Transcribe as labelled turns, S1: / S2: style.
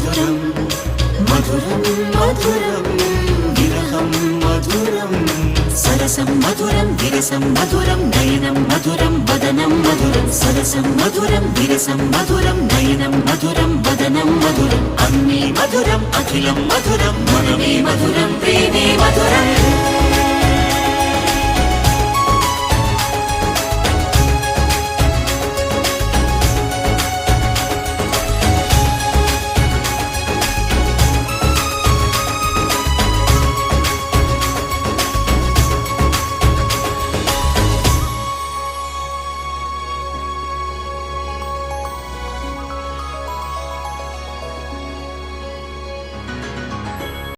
S1: మధురం మధురం మధురం విరహం మధురం సరసం మధురం విరసం మధురం నయనం మధురం వదనం మధురం సరసం మధురం విరసం మధురం నయనం మధురం వదనం మధురం అన్నీ మధురం అఖిలం మధురం మనమే మధురం ప్రేమే మధురం